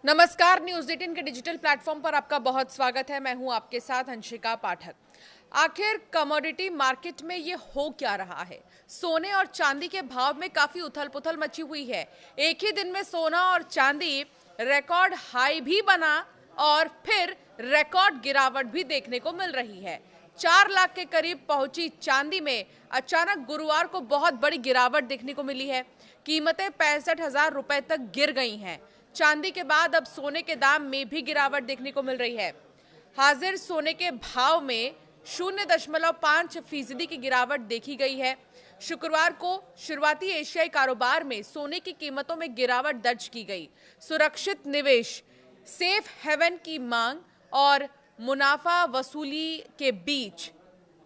नमस्कार, न्यूज़ 18 के digital platform पर आपका बहुत स्वागत है। मैं हूं आपके साथ अंशिका पाठक। आखिर कमोडिटी मार्केट में ये हो क्या रहा है? सोने और चांदी के भाव में काफी उथल-पुथल मची हुई है। एक ही दिन में सोना और चांदी रिकॉर्ड हाई भी बना और फिर रिकॉर्ड गिरावट भी देखने को मिल रही है। 4 लाख के करीब पहुंची चांदी में अचानक गुरुवार को बहुत बड़ी गिरावट देखने को मिली है। कीमतें 65,000 रुपए तक गिर गई हैं। चांदी के बाद अब सोने के दाम में भी गिरावट देखने को मिल रही है। हाजिर सोने के भाव में 0.5% की गिरावट देखी गई है। शुक्रवार को शुरुआती एशियाई कारोबार में सोने की कीमतों में गिरावट दर्ज की गई। सुरक्षित निवेश, सेफ हेवन की मांग और मुनाफा वसूली के बीच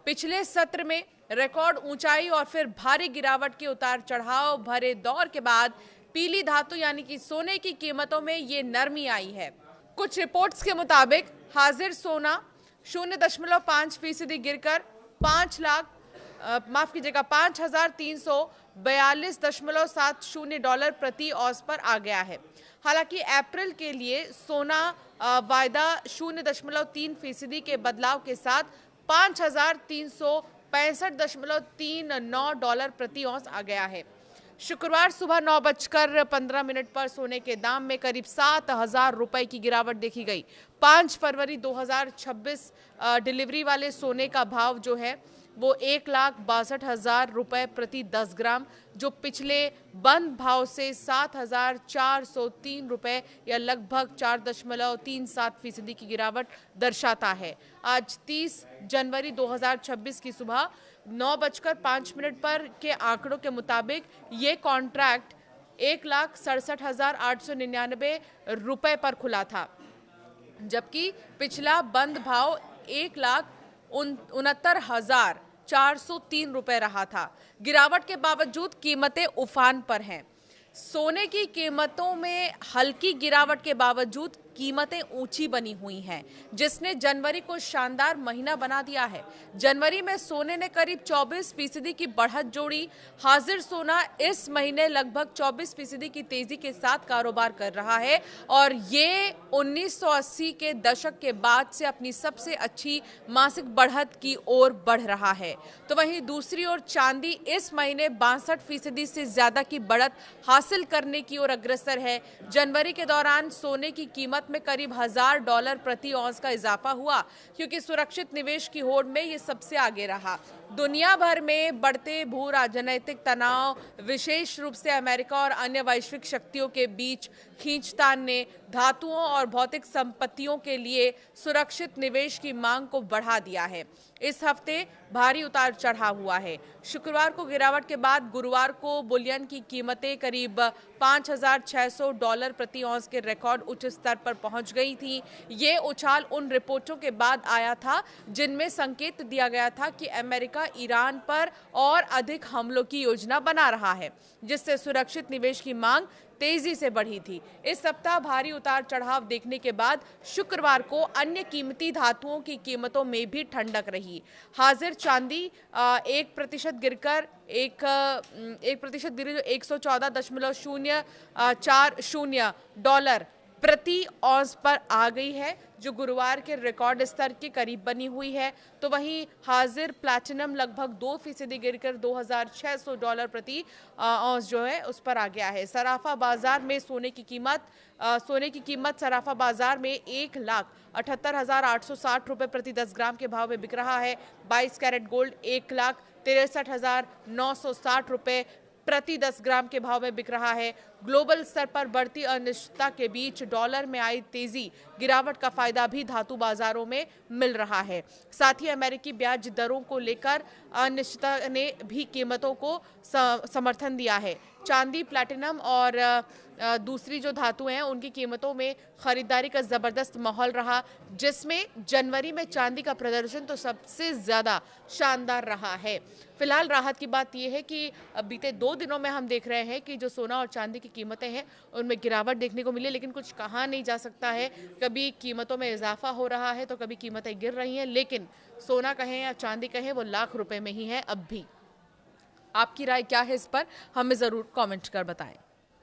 पिछले सत्र में रिकॉर्ड ऊंचाई और फिर भारी गिरावट के उतार चढ़ाव भरे दौर के बाद पीली धातु यानी कि सोने की कीमतों में ये नरमी आई है। कुछ रिपोर्ट्स के मुताबिक हाजिर सोना 0.5% गिरकर 5,342.70 डॉलर प्रति औंस पर आ गया है। हालांकि अप्रैल के लिए सोना वायदा 0.3% के बदलाव के साथ 5,365.39 डॉलर प्रति औंस आ गया है। शुक्रवार सुबह 9:15 पर सोने के दाम में करीब 7,000 रुपए की गिरावट देखी गई। 5 फरवरी 2026 डिलीवरी वाले सोने का भाव जो है वो 1,62,000 रुपए प्रति 10 ग्राम, जो पिछले बंद भाव से 7,403 रुपए या लगभग 4.37% की गिरावट दर्शाता है। आज 30 जनवरी 2026 की सुबह 9:05 पर के आंकड़ों के मुताबिक ये कॉन्ट्रैक्ट 1,67,899 रुपए पर खुला था, जबकि पिछला बंद भाव 1,69,403 रुपए रहा था। गिरावट के बावजूद कीमतें उफान पर हैं। सोने की कीमतों में हल्की गिरावट के बावजूद कीमतें ऊंची बनी हुई हैं, जिसने जनवरी को शानदार महीना बना दिया है। जनवरी में सोने ने करीब 24% की बढ़त जोड़ी। हाजिर सोना इस महीने लगभग 24% की तेजी के साथ कारोबार कर रहा है और ये 1980 के दशक के बाद से अपनी सबसे अच्छी मासिक बढ़त की ओर बढ़ रहा है। तो वहीं दूसरी ओर चांदी इस महीने 62% से ज्यादा की बढ़त हासिल करने की ओर अग्रसर है। जनवरी के दौरान सोने की कीमत में करीब $1,000 प्रति औंस का इजाफा हुआ, क्योंकि सुरक्षित निवेश की होड़ में ये सबसे आगे रहा। दुनिया भर में बढ़ते भू राजनीतिक तनाव, विशेष रूप से अमेरिका और अन्य वैश्विक शक्तियों के बीच खींचतान ने धातुओं और भौतिक संपत्तियों के लिए सुरक्षित निवेश की मांग को बढ़ा दिया है। इस हफ्ते भारी उतार चढ़ाव हुआ है। शुक्रवार को गिरावट के बाद गुरुवार को बुलियन की कीमतें करीब 5,600 डॉलर प्रति औंस के रिकॉर्ड उच्च स्तर पर पहुंच गई थी। ये उछाल उन रिपोर्टों के बाद आया था जिनमें संकेत दिया गया था कि अमेरिका ईरान पर और अधिक हमलों की योजना बना रहा है, जिससे सुरक्षित निवेश की मांग तेजी से बढ़ी थी। इस सप्ताह भारी उतार चढ़ाव देखने के बाद शुक्रवार को अन्य कीमती धातुओं की कीमतों में भी ठंडक रही। हाजिर चांदी 1% गिरकर 1% गिरी, जो 114.040 डॉलर प्रति औंस पर आ गई है, जो गुरुवार के रिकॉर्ड स्तर के करीब बनी हुई है। तो वहीं हाजिर प्लैटिनम लगभग 2% गिरकर 2,600 डॉलर प्रति औंस जो है उस पर आ गया है। सराफा बाजार में सोने की कीमत सराफा बाजार में 1,78,860 रुपए प्रति 10 ग्राम के भाव में बिक रहा है। 22 कैरेट गोल्ड 1,63,960 रुपए प्रति 10 ग्राम के भाव में बिक रहा है। ग्लोबल स्तर पर बढ़ती अनिश्चितता के बीच डॉलर में आई तेजी गिरावट का फायदा भी धातु बाजारों में मिल रहा है। साथ ही अमेरिकी ब्याज दरों को लेकर अनिश्चितता ने भी कीमतों को समर्थन दिया है। चांदी, प्लैटिनम और दूसरी जो धातुएं हैं उनकी कीमतों में खरीदारी का जबरदस्त माहौल रहा, जिसमें जनवरी में चांदी का प्रदर्शन तो सबसे ज्यादा शानदार रहा है। फिलहाल राहत की बात यह है कि बीते 2 दिनों में हम देख रहे हैं कि जो सोना और चांदी की कीमतें हैं उनमें गिरावट देखने को मिली, लेकिन कुछ कहा नहीं जा सकता है। कभी कीमतों में इजाफा हो रहा है तो कभी कीमतें गिर रही हैं, लेकिन सोना कहें या चांदी कहें वो लाख रुपए में ही है अब भी। आपकी राय क्या है इस पर? हमें ज़रूर कमेंट कर बताएं।